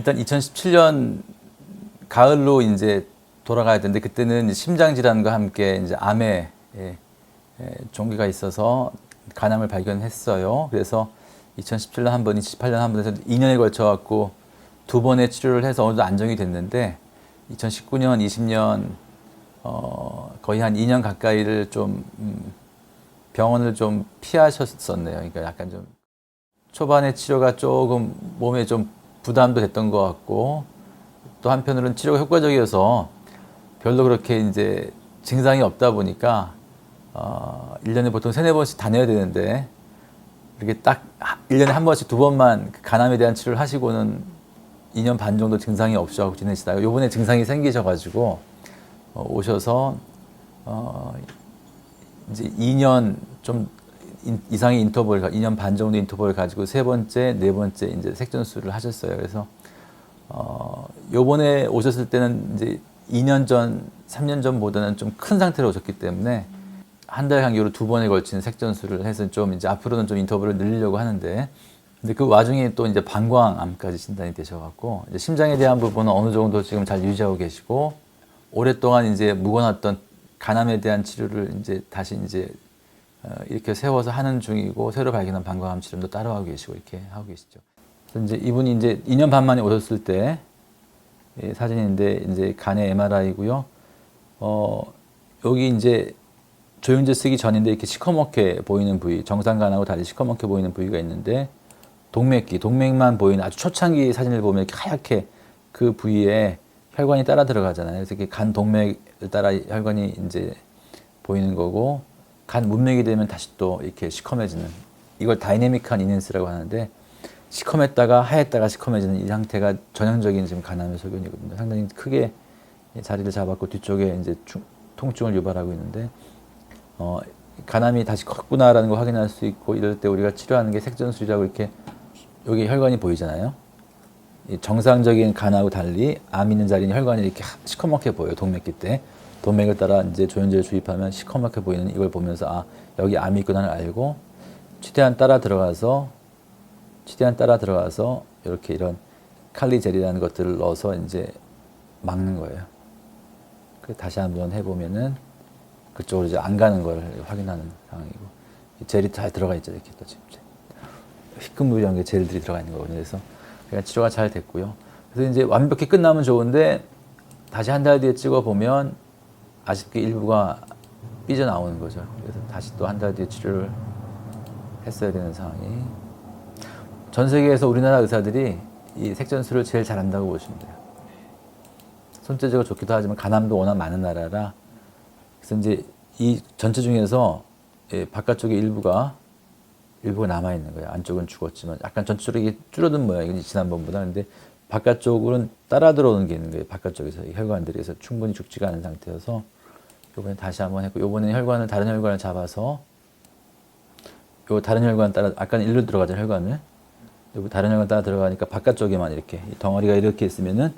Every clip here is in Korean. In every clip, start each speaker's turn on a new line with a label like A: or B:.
A: 일단 2017년 가을로 이제 돌아가야 되는데 그때는 심장 질환과 함께 이제 암의 종기가 있어서 간암을 발견했어요. 그래서 2017년 한 번, 2018년 한 번 해서 2년에 걸쳐 갖고 두 번의 치료를 해서 어느 정도 안정이 됐는데 2019년, 20년 거의 한 2년 가까이를 좀 병원을 좀 피하셨었네요. 그러니까 약간 좀 초반에 치료가 조금 몸에 좀 부담도 됐던 것 같고 또 한편으로는 치료가 효과적이어서 별로 그렇게 이제 증상이 없다 보니까 1년에 보통 3-4번씩 다녀야 되는데 이렇게 딱 1년에 한 번씩 2번만 간암에 대한 치료를 하시고는 2년 반 정도 증상이 없으셔서 지내시다가 요번에 증상이 생기셔가지고 오셔서 이제 2년 좀 이상의 인터벌, 2년 반 정도 인터벌을 가지고 3번째, 4번째 이제 색전수를 하셨어요. 그래서 요번에 오셨을 때는 이제 2년 전, 3년 전보다는 좀 큰 상태로 오셨기 때문에 한 달 간격으로 2번에 걸친 색전수를 해서 좀 이제 앞으로는 좀 인터벌을 늘리려고 하는데 근데 그 와중에 또 이제 방광암까지 진단이 되셔갖고 이제 심장에 대한 부분은 어느 정도 지금 잘 유지하고 계시고 오랫동안 이제 묵어놨던 간암에 대한 치료를 이제 다시 이제 이렇게 세워서 하는 중이고 새로 발견한 방광암 치료도 따라하고 계시고 이렇게 하고 계시죠. 그래서 이제 이분이 이제 2년 반 만에 오셨을 때 사진인데 이제 간의 MRI고요. 여기 이제 조영제 쓰기 전인데 이렇게 시커멓게 보이는 부위, 정상간하고 달리 시커멓게 보이는 부위가 있는데 동맥만 보이는 아주 초창기 사진을 보면 이렇게 하얗게 그 부위에 혈관이 따라 들어가잖아요. 그래서 이렇게 간 동맥을 따라 혈관이 이제 보이는 거고 간 문맥이 되면 다시 또 이렇게 시커매지는 이걸 다이내믹한 이넨스라고 하는데 시커맸다가 하였다가 시커매지는 이 상태가 전형적인 지금 간암의 소견이거든요. 상당히 크게 자리를 잡았고 뒤쪽에 이제 통증을 유발하고 있는데 간암이 다시 컸구나라는 걸 확인할 수 있고 이럴 때 우리가 치료하는 게 색전술이라고 이렇게 여기 혈관이 보이잖아요. 정상적인 간하고 달리 암 있는 자리는 혈관이 이렇게 시커멓게 보여요. 동맥기 때. 동맥을 따라 이제 조현제를 주입하면 시커멓게 보이는 이걸 보면서 아 여기 암이 있구나를 알고 최대한 따라 들어가서 이렇게 이런 칼리젤이라는 것들을 넣어서 이제 막는 거예요. 그 다시 한번 해보면은 그쪽으로 이제 안 가는 걸 확인하는 상황이고 젤이 잘 들어가 있죠. 이렇게 또 지금 휘끈물이라는 게 젤들이 들어가 있는 거거든요. 그래서 치료가 잘 됐고요. 그래서 이제 완벽히 끝나면 좋은데 다시 한 달 뒤에 찍어보면 아쉽게 일부가 삐져나오는 거죠. 그래서 다시 또 한 달 뒤에 치료를 했어야 되는 상황이. 전 세계에서 우리나라 의사들이 이 색전술을 제일 잘한다고 보시면 돼요. 손재주가 좋기도 하지만 간암도 워낙 많은 나라라. 그래서 이제 이 전체 중에서 바깥쪽에 일부가 남아있는 거예요. 안쪽은 죽었지만 약간 전체적으로 이게 줄어든 모양이지 지난번보다. 근데 바깥쪽으로는 따라 들어오는 게 있는 거예요. 바깥쪽에서 이 혈관들에서 충분히 죽지가 않은 상태여서 이번에 다시 한번 했고 이번에는 다른 혈관을 잡아서 요 다른 혈관 따라 아까는 일로 들어가잖아요. 혈관을 여기 다른 혈관 따라 들어가니까 바깥쪽에만 이렇게 이 덩어리가 이렇게 있으면은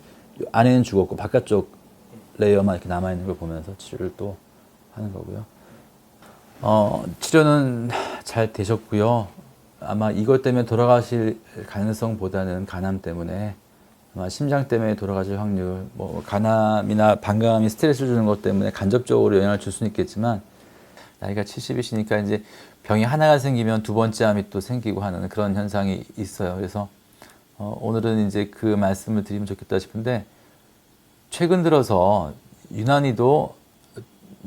A: 안에는 죽었고 바깥쪽 레이어만 이렇게 남아있는 걸 보면서 치료를 또 하는 거고요. 치료는 잘 되셨고요. 아마 이것 때문에 돌아가실 가능성보다는 간암 때문에 아마 심장 때문에 돌아가실 확률, 뭐 간암이나 방광암이 스트레스를 주는 것 때문에 간접적으로 영향을 줄 수는 있겠지만 나이가 70이시니까 이제 병이 하나가 생기면 두 번째 암이 또 생기고 하는 그런 현상이 있어요. 그래서 오늘은 이제 그 말씀을 드리면 좋겠다 싶은데 최근 들어서 유난히도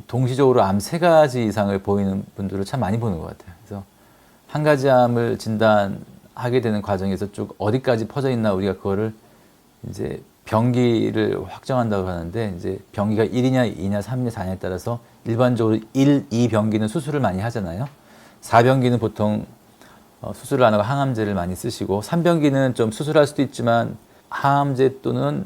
A: 동시적으로 암 3가지 이상을 보이는 분들을 참 많이 보는 것 같아요. 그래서 한 가지 암을 진단하게 되는 과정에서 쭉 어디까지 퍼져 있나 우리가 그거를 이제 병기를 확정한다고 하는데 이제 병기가 1이냐, 2냐, 3이냐, 4냐에 따라서 일반적으로 1, 2병기는 수술을 많이 하잖아요. 4병기는 보통 수술을 안 하고 항암제를 많이 쓰시고 3병기는 좀 수술할 수도 있지만 항암제 또는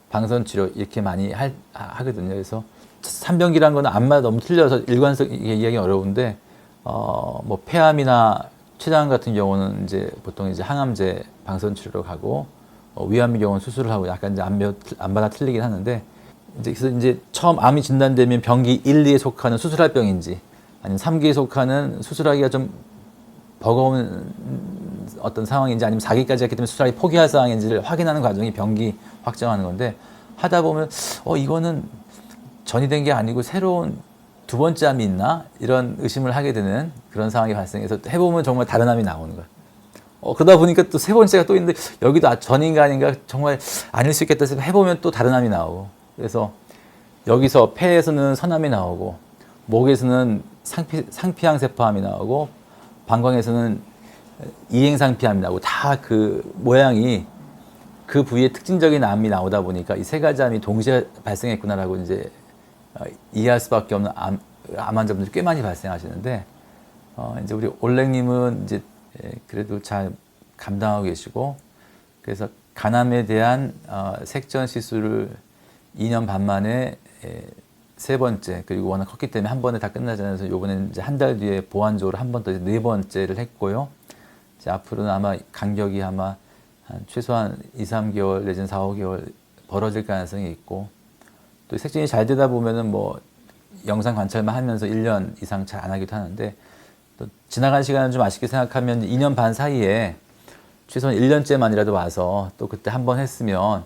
A: 방선치료 이렇게 많이 하거든요. 그래서 3병기라는 거는 암마다 너무 틀려서 일관성 이해하기 어려운데 뭐 폐암이나 췌장 같은 경우는 이제 보통 이제 항암제 방선치료로 가고 위암의 경우는 수술을 하고 약간 이제 암마다 틀리긴 하는데 그래서 이제 처음 암이 진단되면 병기 1, 2에 속하는 수술할 병인지 아니면 3기에 속하는 수술하기가 좀 버거운 어떤 상황인지 아니면 4기까지 했기 때문에 수술하기 포기할 상황인지를 확인하는 과정이 병기 확정하는 건데 하다 보면 이거는 전이 된 게 아니고 새로운 두 번째 암이 있나? 이런 의심을 하게 되는 그런 상황이 발생해서 해보면 정말 다른 암이 나오는 거예요. 그러다 보니까 또 세 번째가 또 있는데 여기도 전인가 아닌가 정말 아닐 수 있겠다 해서 해보면 또 다른 암이 나오고 그래서 여기서 폐에서는 선암이 나오고 목에서는 상피항세포암이 나오고 방광에서는 이행상피암이 나오고 다 그 모양이 그 부위의 특징적인 암이 나오다 보니까 이 세 가지 암이 동시에 발생했구나라고 이제 이해할 수밖에 없는 암 환자분들이 꽤 많이 발생하시는데 이제 우리 올랭님은 이제 그래도 잘 감당하고 계시고 그래서 간암에 대한 색전 시술을 2년 반 만에 세 번째 그리고 워낙 컸기 때문에 한 번에 다 끝나잖아요. 그래서 요번에는 이제 한 달 뒤에 보완적으로 한 번 더 네 번째를 했고요. 이제 앞으로는 아마 간격이 아마 한 최소한 2, 3개월 내지는 4, 5개월 벌어질 가능성이 있고 또 색전이 잘 되다 보면은 뭐 영상 관찰만 하면서 1년 이상 잘 안 하기도 하는데 또 지나간 시간을 좀 아쉽게 생각하면 2년 반 사이에 최소한 1년째만이라도 와서 또 그때 한 번 했으면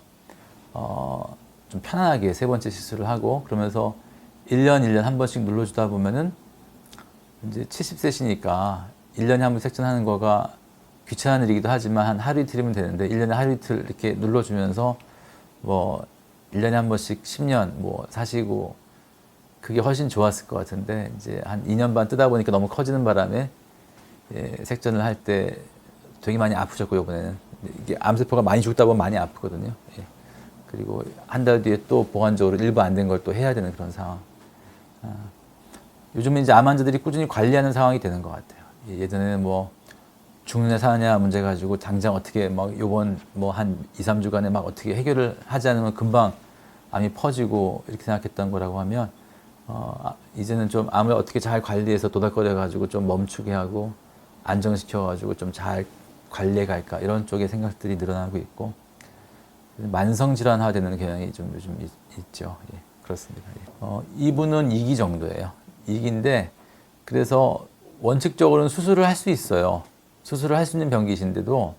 A: 좀 편안하게 세 번째 시술을 하고 그러면서 1년 한 번씩 눌러주다 보면은 이제 70세시니까 1년에 한 번 색전하는 거가 귀찮은 일이기도 하지만 한 하루 이틀이면 되는데 1년에 하루 이틀 이렇게 눌러주면서 뭐 1년에 한 번씩 10년 뭐 사시고 그게 훨씬 좋았을 것 같은데 이제 한 2년 반 뜨다 보니까 너무 커지는 바람에 색전을 할 때 되게 많이 아프셨고 이번에는 이게 암세포가 많이 죽다 보면 많이 아프거든요. 그리고 한 달 뒤에 또 보완적으로 일부 안 된 걸 또 해야 되는 그런 상황. 요즘은 이제 암 환자들이 꾸준히 관리하는 상황이 되는 것 같아요. 예전에는 뭐 죽느냐 사느냐 문제 가지고 당장 어떻게 막 요번 뭐 한 2, 3주간에 막 어떻게 해결을 하지 않으면 금방 암이 퍼지고 이렇게 생각했던 거라고 하면 이제는 좀 암을 어떻게 잘 관리해서 도닥거려 가지고 좀 멈추게 하고 안정시켜 가지고 좀 잘 관리해 갈까 이런 쪽의 생각들이 늘어나고 있고 만성 질환화되는 경향이 좀 요즘 있죠. 예, 그렇습니다. 이분은 2기 정도예요. 2기인데 그래서 원칙적으로는 수술을 할 수 있어요. 수술을 할 수 있는 병기신데도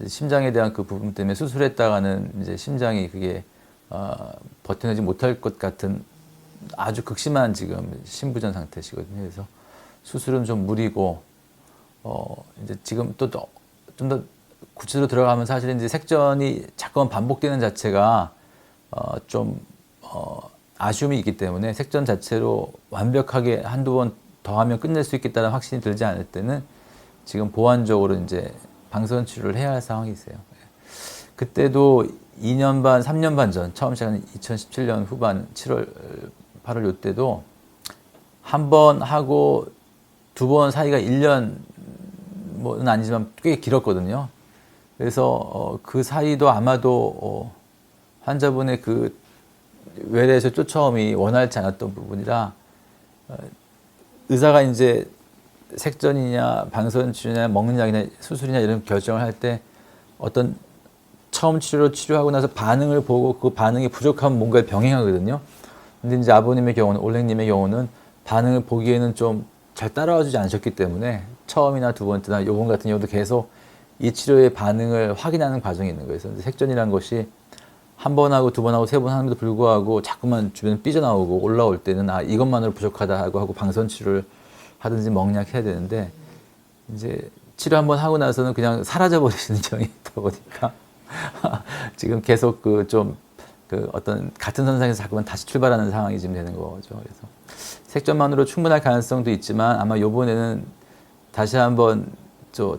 A: 심장에 대한 그 부분 때문에 수술했다가는 이제 심장이 그게 버텨내지 못할 것 같은 아주 극심한 지금 심부전 상태시거든요. 그래서 수술은 좀 무리고 이제 지금 또 좀 더 구체적으로 들어가면 사실은 이제 색전이 자꾸만 반복되는 자체가 좀 아쉬움이 있기 때문에 색전 자체로 완벽하게 한두 번 더 하면 끝낼 수 있겠다는 확신이 들지 않을 때는 지금 보완적으로 이제 방사선 치료를 해야 할 상황이세요. 그때도 2년 반, 3년 반 전, 처음 시작한 2017년 후반 7월, 8월 요때도 한 번 하고 두 번 사이가 1년은 아니지만 꽤 길었거든요. 그래서 그 사이도 아마도 환자분의 그 외래에서 쫓아옴이 원활치 않았던 부분이라 의사가 이제 색전이냐 방사선 치료냐 먹는 약이냐 수술이냐 이런 결정을 할 때 어떤 처음 치료로 치료하고 나서 반응을 보고 그 반응이 부족하면 뭔가를 병행하거든요. 근데 이제 아버님의 경우는 올랭님의 경우는 반응을 보기에는 좀 잘 따라와 주지 않으셨기 때문에 처음이나 두 번째나 요번 같은 경우도 계속 이 치료의 반응을 확인하는 과정이 있는 거예요. 그래서 색전이라는 것이 한 번 하고 두 번 하고 세 번 하는데도 불구하고 자꾸만 주변에 삐져나오고 올라올 때는 이것만으로 부족하다 하고 방사선 치료를 하든지 먹약 해야 되는데 이제 치료 한 번 하고 나서는 그냥 사라져버리시는 경향이 있다 보니까 지금 계속 그 어떤 같은 선상에서 자꾸만 다시 출발하는 상황이 지금 되는 거죠. 그래서 색전만으로 충분할 가능성도 있지만 아마 요번에는 다시 한번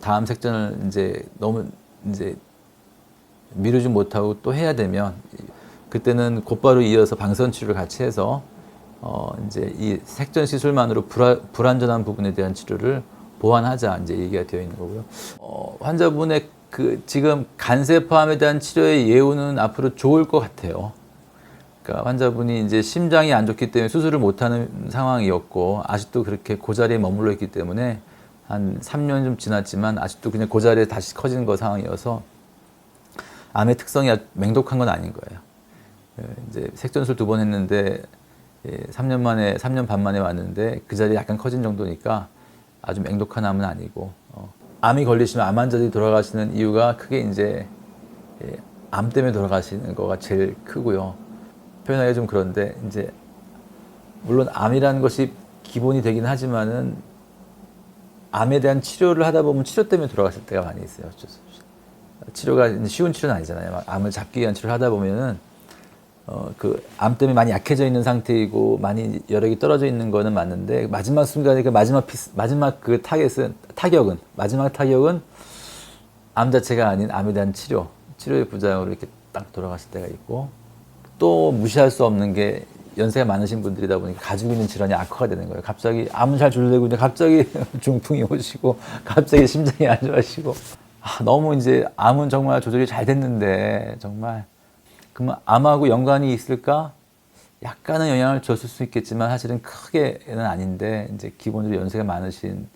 A: 다음 색전을 이제 너무 이제 미루지 못하고 또 해야 되면 그때는 곧바로 이어서 방사선 치료를 같이 해서 이제 이 색전 시술만으로 불완전한 부분에 대한 치료를 보완하자 이제 얘기가 되어 있는 거고요. 환자분의 그 지금 간세포암에 대한 치료의 예후는 앞으로 좋을 것 같아요. 그러니까 환자분이 이제 심장이 안 좋기 때문에 수술을 못하는 상황이었고 아직도 그렇게 그 자리에 머물러 있기 때문에 한 3년 좀 지났지만 아직도 그냥 그 자리에 다시 커지는 거 상황이어서 암의 특성이 맹독한 건 아닌 거예요. 이제 색전술 2번 했는데 3년 반 만에 왔는데 그 자리에 약간 커진 정도니까 아주 맹독한 암은 아니고 암이 걸리시면 암 환자들이 돌아가시는 이유가 크게 이제 암 때문에 돌아가시는 거가 제일 크고요. 표현하기가 좀 그런데 이제 물론 암이라는 것이 기본이 되긴 하지만은 암에 대한 치료를 하다 보면 치료 때문에 돌아가실 때가 많이 있어요. 어쩔 수 없이. 치료가 쉬운 치료는 아니잖아요. 막 암을 잡기 위한 치료를 하다 보면은 그 암 때문에 많이 약해져 있는 상태이고 많이 여력이 떨어져 있는 거는 맞는데 마지막 순간에 그 마지막 그 마지막 타격은 암 자체가 아닌 암에 대한 치료의 부작용으로 이렇게 딱 돌아가실 때가 있고 또 무시할 수 없는 게 연세가 많으신 분들이다 보니까 가지고 있는 질환이 악화가 되는 거예요. 갑자기 암은 잘 조절되고 있는데 갑자기 중풍이 오시고 갑자기 심장이 안 좋아지고 너무 이제 암은 정말 조절이 잘 됐는데 정말 그러면 암하고 연관이 있을까? 약간은 영향을 줬을 수 있겠지만 사실은 크게는 아닌데 이제 기본적으로 연세가 많으신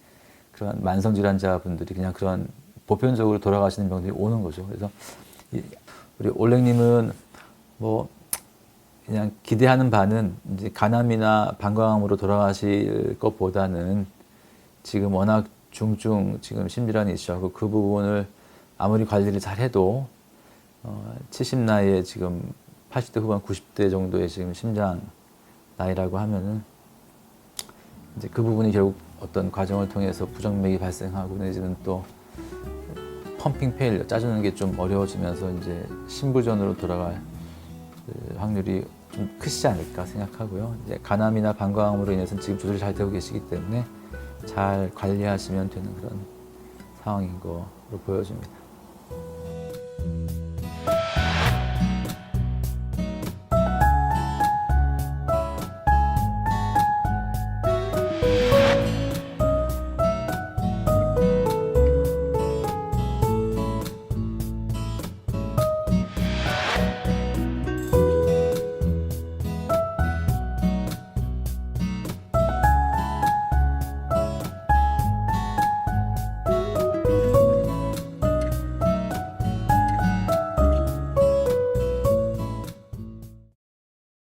A: 그런 만성 질환자분들이 그냥 그런 보편적으로 돌아가시는 병들이 오는 거죠. 그래서 우리 올랭님은 뭐 그냥 기대하는 바는 이제 간암이나 방광암으로 돌아가실 것보다는 지금 워낙 지금 심질환이 있으셔서 그 부분을 아무리 관리를 잘 해도 70 나이에 지금 80대 후반 90대 정도의 지금 심장 나이라고 하면은 이제 그 부분이 결국 어떤 과정을 통해서 부정맥이 발생하고 내지는 또 펌핑 페일러 짜주는 게 좀 어려워지면서 이제 심부전으로 돌아갈 그 확률이 좀 크시지 않을까 생각하고요. 이제 간암이나 방광암으로 인해서 지금 조절이 잘 되고 계시기 때문에 잘 관리하시면 되는 그런 상황인 거로 보여집니다.